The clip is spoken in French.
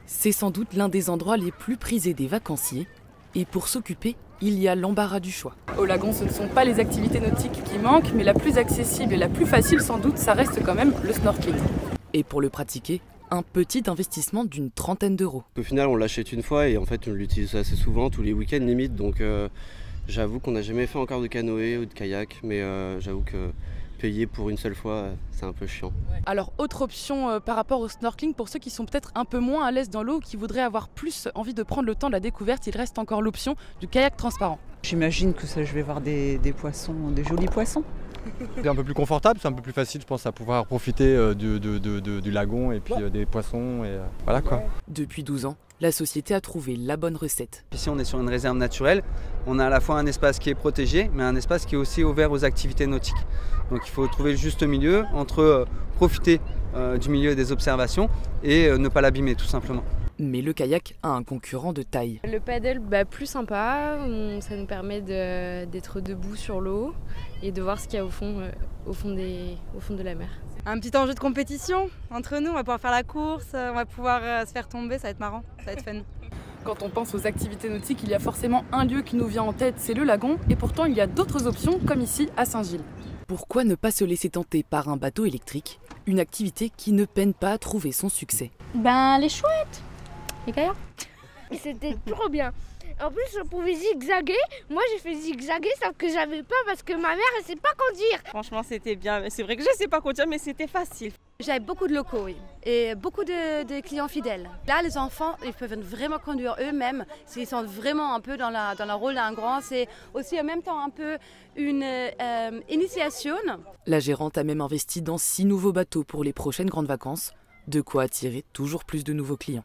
C'est sans doute l'un des endroits les plus prisés des vacanciers. Et pour s'occuper, il y a l'embarras du choix. Au lagon, ce ne sont pas les activités nautiques qui manquent, mais la plus accessible et la plus facile sans doute, ça reste quand même le snorkeling. Et pour le pratiquer, un petit investissement d'une trentaine d'euros. Au final, on l'achète une fois et en fait, on l'utilise assez souvent, tous les week-ends limite. Donc j'avoue qu'on n'a jamais fait encore de canoë ou de kayak, mais j'avoue que payer pour une seule fois, c'est un peu chiant. Alors, autre option par rapport au snorkeling, pour ceux qui sont peut-être un peu moins à l'aise dans l'eau ou qui voudraient avoir plus envie de prendre le temps de la découverte, il reste encore l'option du kayak transparent. J'imagine que je vais voir des poissons, des jolis poissons. C'est un peu plus confortable, c'est un peu plus facile, je pense, à pouvoir profiter du lagon et puis des poissons. Et voilà quoi. Depuis 12 ans, la société a trouvé la bonne recette. Ici, on est sur une réserve naturelle. On a à la fois un espace qui est protégé, mais un espace qui est aussi ouvert aux activités nautiques. Donc il faut trouver le juste milieu entre profiter du milieu des observations et ne pas l'abîmer tout simplement. Mais le kayak a un concurrent de taille. Le paddle, plus sympa, ça nous permet d'être debout sur l'eau et de voir ce qu'il y a au fond de la mer. Un petit enjeu de compétition entre nous, on va pouvoir faire la course, on va pouvoir se faire tomber, ça va être marrant, ça va être fun. Quand on pense aux activités nautiques, il y a forcément un lieu qui nous vient en tête, c'est le lagon, et pourtant il y a d'autres options, comme ici à Saint-Gilles. Pourquoi ne pas se laisser tenter par un bateau électrique, une activité qui ne peine pas à trouver son succès? Les chouettes, les kayaks. C'était trop bien. En plus, on pouvait zigzaguer. Moi, j'ai fait zigzaguer, sauf que j'avais peur parce que ma mère, elle sait pas conduire. Franchement, c'était bien. C'est vrai que je sais pas conduire, mais c'était facile. J'avais beaucoup de locaux, oui, et beaucoup de clients fidèles. Là, les enfants, ils peuvent vraiment conduire eux-mêmes. Ils sont vraiment un peu dans le rôle d'un grand. C'est aussi en même temps un peu une initiation. La gérante a même investi dans 6 nouveaux bateaux pour les prochaines grandes vacances, de quoi attirer toujours plus de nouveaux clients.